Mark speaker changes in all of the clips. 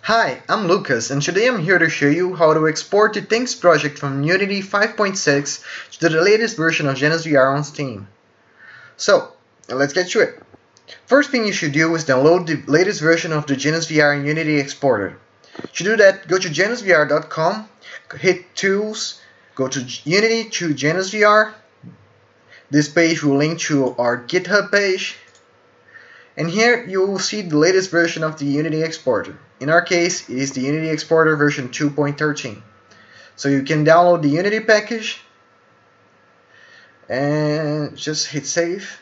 Speaker 1: Hi, I'm Lucas, and today I'm here to show you how to export the Things project from Unity 5.6 to the latest version of JanusVR on Steam. So, let's get to it. First thing you should do is download the latest version of the JanusVR and Unity exporter. To do that, go to JanusVR.com, hit Tools, go to Unity to JanusVR. This page will link to our GitHub page. And here you will see the latest version of the Unity exporter. In our case, it is the Unity exporter version 2.13. So you can download the Unity package and just hit save.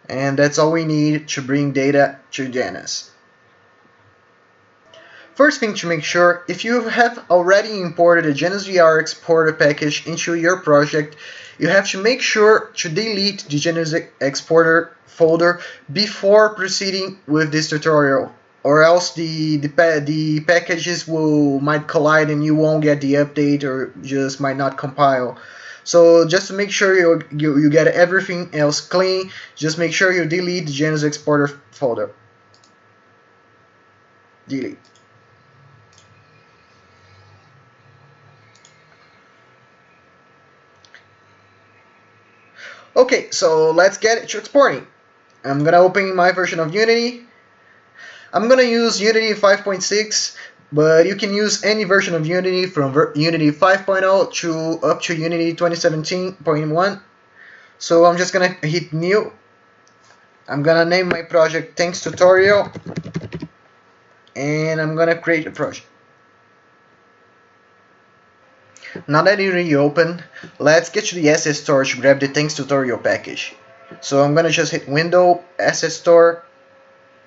Speaker 1: And that's all we need to bring data to Janus. First thing to make sure, if you have already imported a JanusVR exporter package into your project, you have to make sure to delete the Janus exporter folder before proceeding with this tutorial, or else the packages might collide and you won't get the update or just might not compile. So just to make sure you get everything else clean, just make sure you delete the Janus exporter folder. Delete. Okay, so let's get to exporting. I'm gonna open my version of Unity. I'm gonna use Unity 5.6, but you can use any version of Unity from Unity 5.0 to up to Unity 2017.1. So I'm just gonna hit New. I'm gonna name my project Thanks Tutorial, and I'm gonna create a project. Now that you reopen, let's get to the asset store to grab the Thanks Tutorial package. So I'm gonna just hit Window, Asset Store.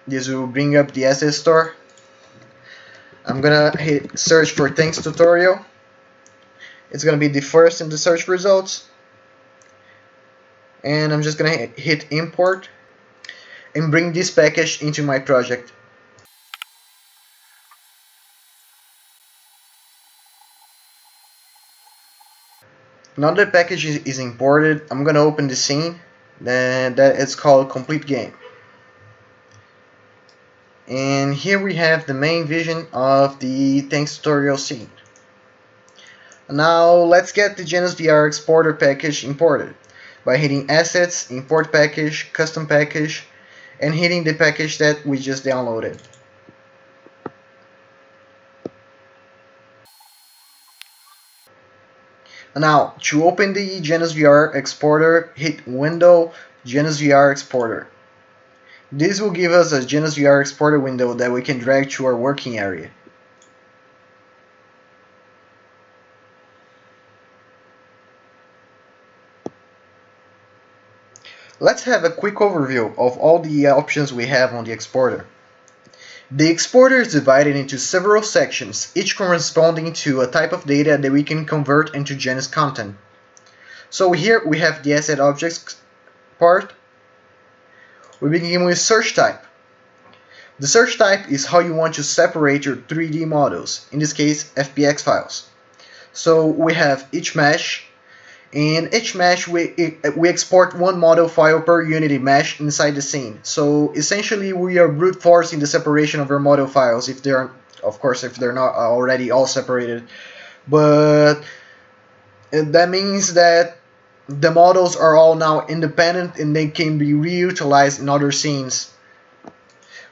Speaker 1: This will bring up the asset store. I'm gonna hit search for Thanks Tutorial. It's gonna be the first in the search results. And I'm just gonna hit import and bring this package into my project. Now that the package is imported, I'm gonna open the scene. That it's called Complete Game. And here we have the main vision of the Thanks Tutorial scene. Now let's get the JanusVR exporter package imported by hitting Assets, Import Package, Custom Package, and hitting the package that we just downloaded. Now, to open the JanusVR exporter, hit Window, JanusVR Exporter. This will give us a JanusVR exporter window that we can drag to our working area. Let's have a quick overview of all the options we have on the exporter. The exporter is divided into several sections, each corresponding to a type of data that we can convert into Janus content. So here we have the asset objects part. We begin with search type. The search type is how you want to separate your 3D models, in this case FBX files. So we have each mesh. In each mesh, we export one model file per Unity mesh inside the scene. So essentially, we are brute forcing the separation of our model files if they're, of course, if they're not already all separated. But that means that the models are all now independent and they can be reutilized in other scenes.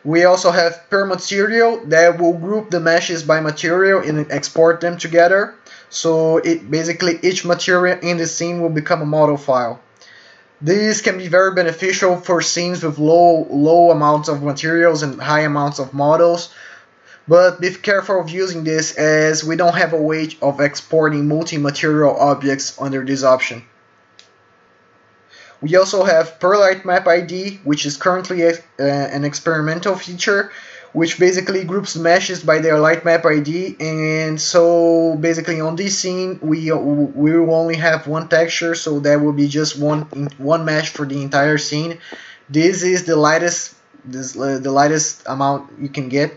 Speaker 1: We also have per material that will group the meshes by material and export them together. So basically each material in the scene will become a model file. This can be very beneficial for scenes with low amounts of materials and high amounts of models. But be careful of using this, as we don't have a way of exporting multi-material objects under this option. We also have per light map ID, which is currently an experimental feature, which basically groups meshes by their light map ID. And so basically on this scene we will only have one texture, so that will be just one mesh for the entire scene. This is the lightest amount you can get.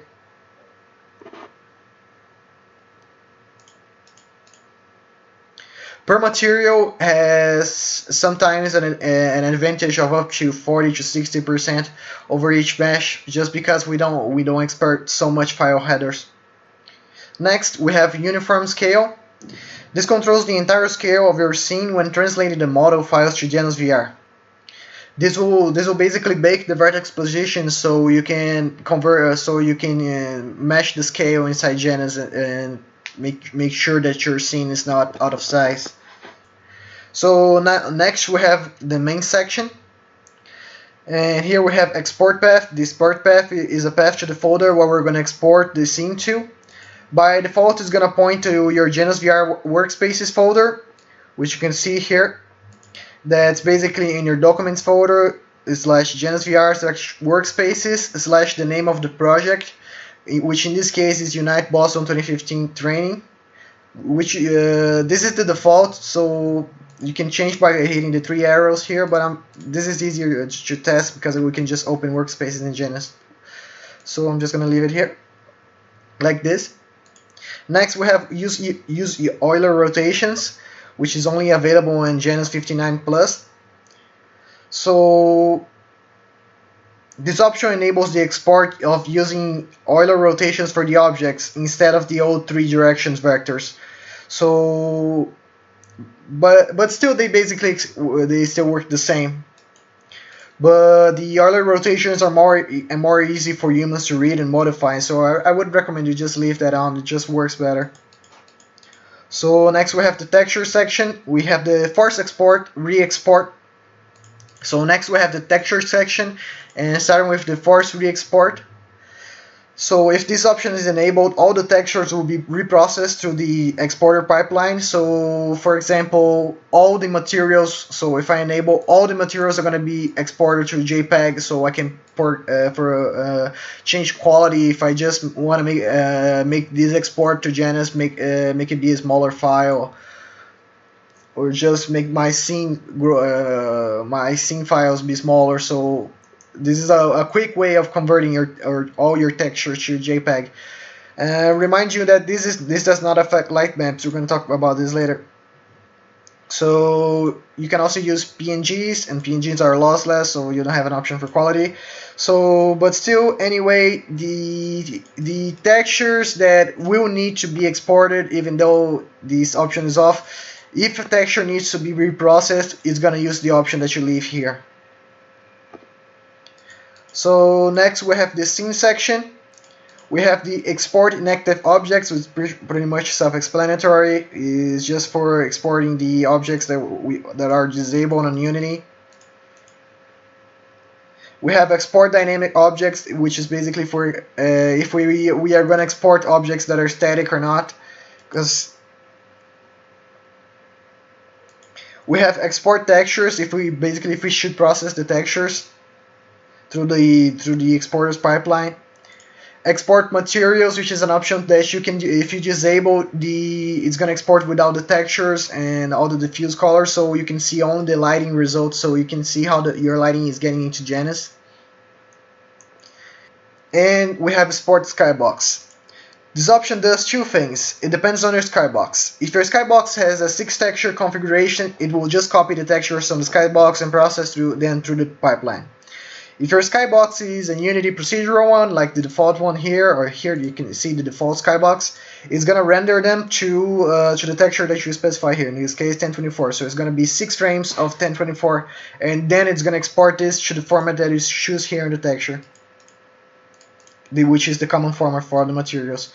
Speaker 1: Per material has sometimes an advantage of up to 40 to 60% over each mesh, just because we don't export so much file headers. Next, we have uniform scale. This controls the entire scale of your scene when translating the model files to JanusVR. This will basically bake the vertex position so you can convert mesh the scale inside Janus and make sure that your scene is not out of size. So next we have the main section, and here we have export path. The export path is a path to the folder where we're going to export the scene to. By default, it's going to point to your JanusVR workspaces folder, which you can see here. That's basically in your documents folder /JanusVR/workspaces/ the name of the project, which in this case is Unite Boston 2015 training. Which this is the default, so you can change by hitting the 3 arrows here, but this is easier to test because we can just open workspaces in Janus. So I'm just gonna leave it here like this. Next we have use Euler rotations, which is only available in Janus 59+. So this option enables the export of using Euler rotations for the objects instead of the old 3 directions vectors. So, but still they still work the same. But the Euler rotations are more easy for humans to read and modify, so I would recommend you just leave that on. It just works better. So next we have the texture section. We have the force export, re-export. So next we have the texture section, and starting with the force re-export. So if this option is enabled, all the textures will be reprocessed through the exporter pipeline. So for example, all the materials, so if I enable, all the materials are going to be exported to JPEG, so I can change quality. If I just want to make this export to Janus, make it be a smaller file, or just make my scene files be smaller. So this is a quick way of converting all your textures to JPEG. Remind you that this does not affect light maps. We're going to talk about this later. So you can also use PNGs, and PNGs are lossless, so you don't have an option for quality. So, but still, anyway, the textures that will need to be exported, even though this option is off, if a texture needs to be reprocessed, it's going to use the option that you leave here. So next we have the scene section. We have the export inactive objects, which is pretty much self-explanatory. It's just for exporting the objects that are disabled on Unity. We have export dynamic objects, which is basically for if we are going to export objects that are static or not. Because we have export textures if we should process the textures through the exporter's pipeline. Export materials, which is an option that you can do if you disable it's going to export without the textures and all the diffuse colors, so you can see only the lighting results, so you can see how your lighting is getting into Janus. And we have export skybox. This option does 2 things. It depends on your skybox. If your skybox has a 6 texture configuration, it will just copy the textures from the skybox and process through the pipeline. If your skybox is a Unity procedural one, like the default one here, or here you can see the default skybox, it's going to render them to the texture that you specify here, in this case 1024. So it's going to be 6 frames of 1024, and then it's going to export this to the format that is choose here in the texture, which is the common format for the materials.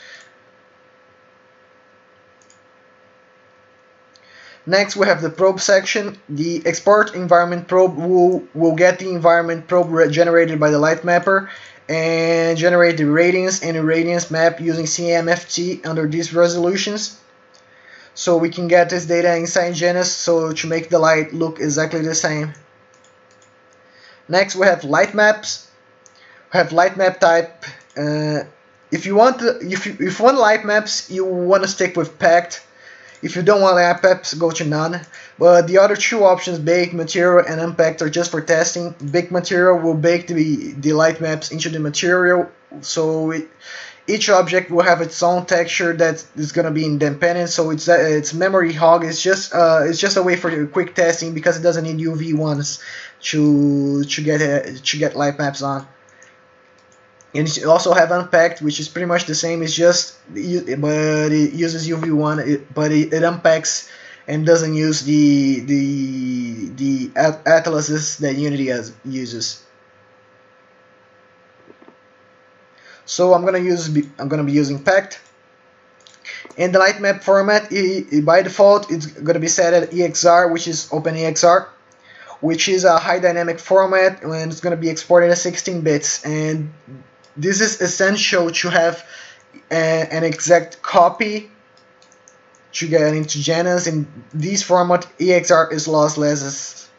Speaker 1: Next, we have the probe section. The export environment probe will get the environment probe generated by the light mapper and generate the radiance and irradiance map using CMFT under these resolutions. So we can get this data inside Janus so to make the light look exactly the same. Next, we have light maps. We have light map type. If you want light maps, you want to stick with packed. If you don't want light maps, go to none. But the other 2 options, baked material and unpacked, are just for testing. Baked material will bake the light maps into the material, so each object will have its own texture that is gonna be independent. So it's memory hog. It's just a way for quick testing because it doesn't need UV ones to get light maps on. And you also have unpacked, which is pretty much the same. It's just but it uses UV1, but it unpacks and doesn't use the atlases that Unity uses. So I'm gonna be using packed. And the light map format, by default, it's gonna be set at EXR, which is OpenEXR, which is a high dynamic format, and it's gonna be exported at 16 bits. And this is essential to have an exact copy to get into Janus. In this format, EXR is lossless.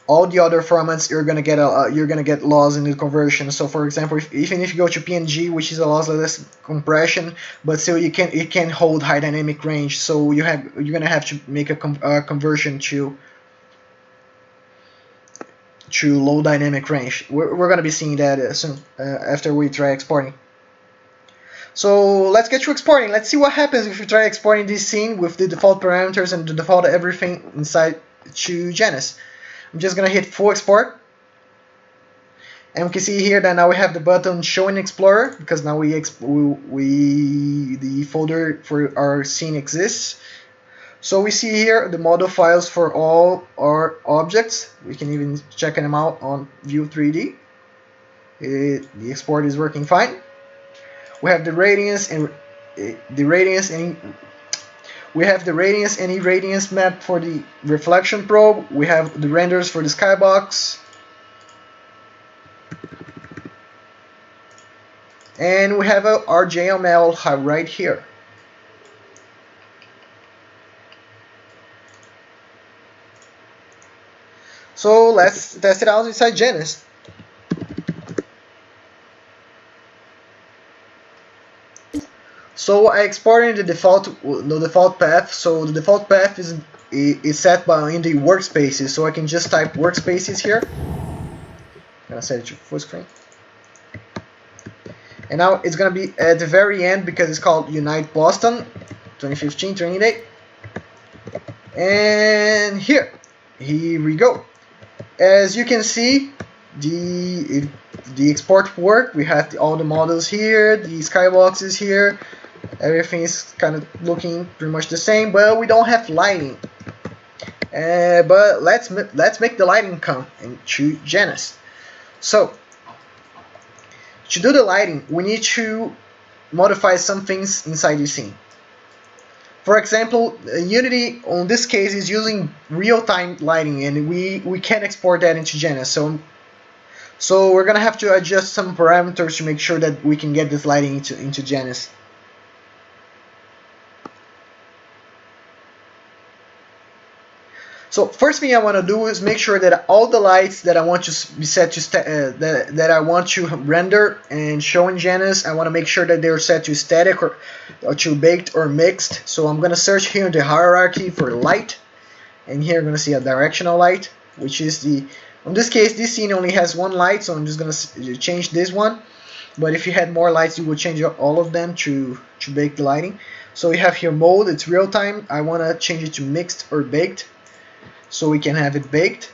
Speaker 1: All the other formats you're gonna get loss in the conversion. So, for example, even if you go to PNG, which is a lossless compression, but still it can hold high dynamic range. So you're gonna have to make a conversion to low dynamic range. We're going to be seeing that soon after we try exporting. So let's get to exporting. Let's see what happens if we try exporting this scene with the default parameters and the default everything inside to Janus. I'm just going to hit full export. And we can see here that now we have the button showing Explorer because now the folder for our scene exists. So we see here the model files for all our objects. We can even check them out on View 3D. The export is working fine. We have the radiance and irradiance map for the reflection probe. We have the renders for the skybox. And we have our JML right here. So let's test it out inside Janus. So I exported the default path. So the default path is set in the workspaces. So I can just type workspaces here. I'm gonna set it to full screen. And now it's gonna be at the very end because it's called Unite Boston 2015 training day. And here we go. As you can see, the export work. We have all the models here, the skyboxes here. Everything is kind of looking pretty much the same, but we don't have lighting. But let's make the lighting come into Janus. So to do the lighting, we need to modify some things inside the scene. For example, Unity, on this case, is using real-time lighting, and we can't export that into Janus. So we're gonna have to adjust some parameters to make sure that we can get this lighting into Janus. So first thing I want to do is make sure that all the lights that I want to be set to that I want to render and show in Janus, I want to make sure that they're set to static or to baked or mixed. So I'm going to search here in the hierarchy for light, and here I'm going to see a directional light, which is in this case this scene only has one light, so I'm just going to change this one. But if you had more lights, you would change all of them to bake the lighting. So we have here mode, it's real time. I want to change it to mixed or baked, so we can have it baked.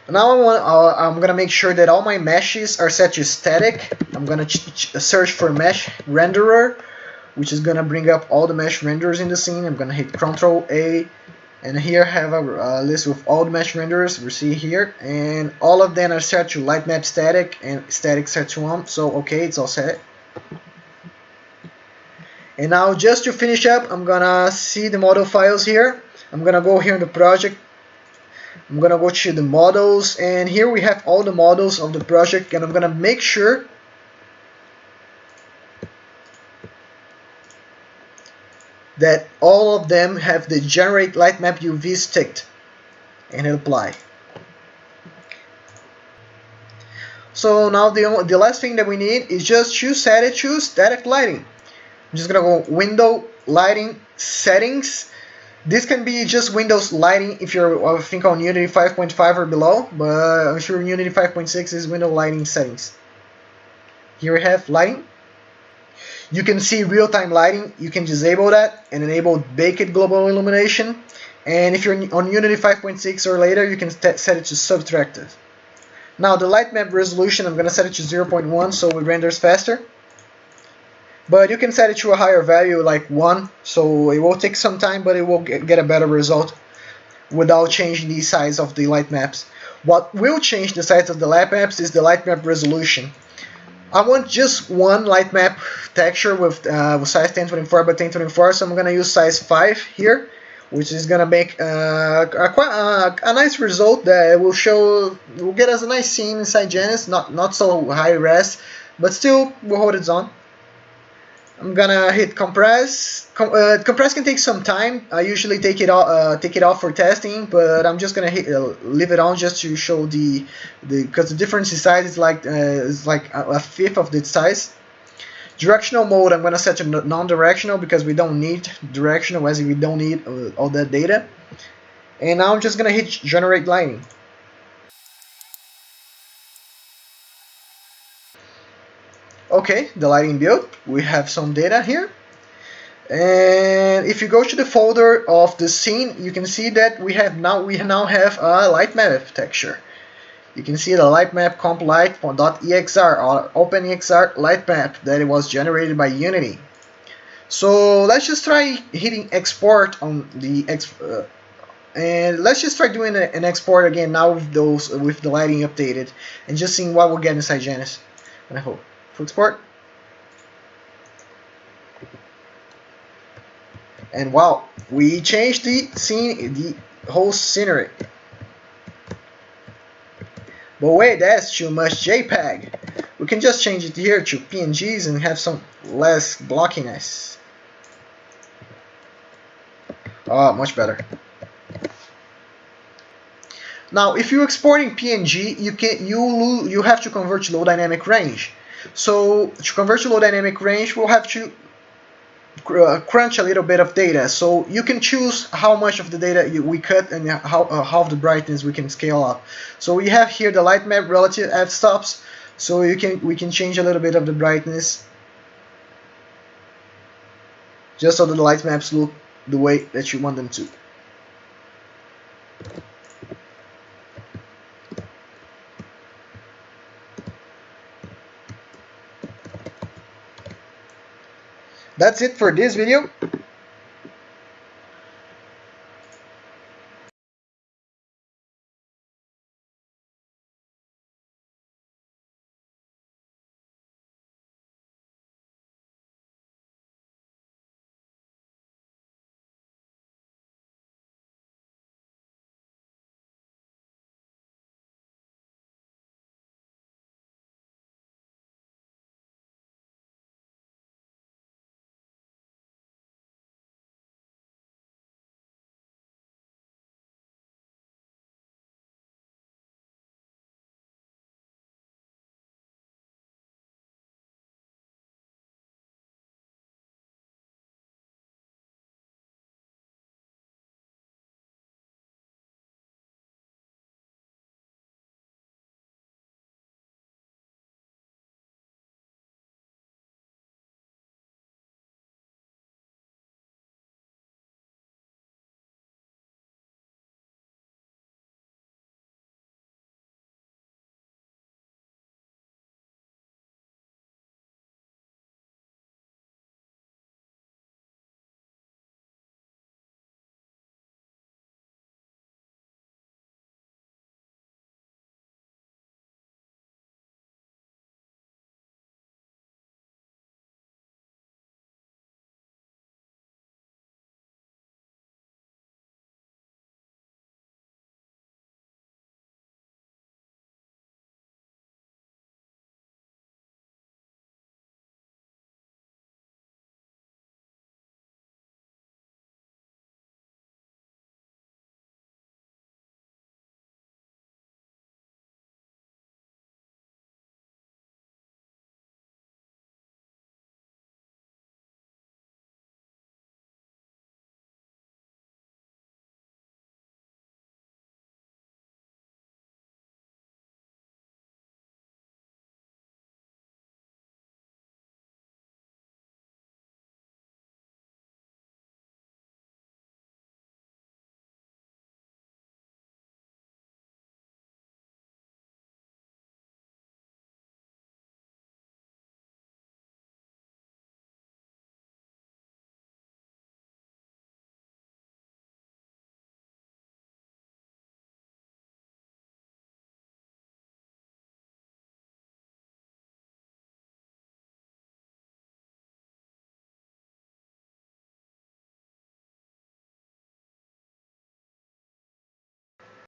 Speaker 1: Now I'm gonna make sure that all my meshes are set to static. I'm gonna search for mesh renderer, which is gonna bring up all the mesh renderers in the scene. I'm gonna hit Ctrl A, and here I have a list with all the mesh renderers we see here, and all of them are set to light map static and static set to 1. So okay, it's all set. And now just to finish up, I'm gonna see the model files here. I'm gonna go here in the project. I'm gonna go to the models, and here we have all the models of the project, and I'm gonna make sure that all of them have the generate light map UVs ticked, and hit apply. So now the last thing that we need is just to set it to static lighting. I'm just gonna go window lighting settings. This can be just Windows lighting if you're, I think, on Unity 5.5 or below, but I'm sure Unity 5.6 is window lighting settings. Here we have lighting. You can see real-time lighting. You can disable that and enable baked global illumination. And if you're on Unity 5.6 or later, you can set it to subtractive. Now the light map resolution, I'm going to set it to 0.1 so it renders faster. But you can set it to a higher value like 1, so it will take some time, but it will get a better result without changing the size of the light maps. What will change the size of the light maps is the light map resolution. I want just one light map texture with size 1024 by 1024, so I'm going to use size 5 here, which is going to make a nice result that will get us a nice scene inside Janus, not so high res, but still will hold its own. I'm gonna hit compress. Compress can take some time. I usually take it off for testing, but I'm just gonna leave it on just to show because the difference in size is like a fifth of the size. Directional mode, I'm gonna set to non-directional because we don't need directional, as we don't need all that data. And now I'm just gonna hit generate lighting. Okay, the lighting build, we have some data here. And if you go to the folder of the scene, you can see that we now have a light map texture. You can see the light map comp light.exr or OpenEXR light map that it was generated by Unity. So let's just try hitting export on the and let's just try doing an export again now with the lighting updated and just seeing what we'll get inside Janus. And I hope. Export. And wow, we changed the scene, the whole scenery. But wait, that's too much JPEG. We can just change it here to PNGs and have some less blockiness. Oh, much better. Now, if you're exporting PNG, you have to convert to low dynamic range. So to convert to low dynamic range, we'll have to crunch a little bit of data. So you can choose how much of the data we cut and how of the brightness we can scale up. So we have here the light map relative f-stops. So we can change a little bit of the brightness, just so that the light maps look the way that you want them to. That's it for this video.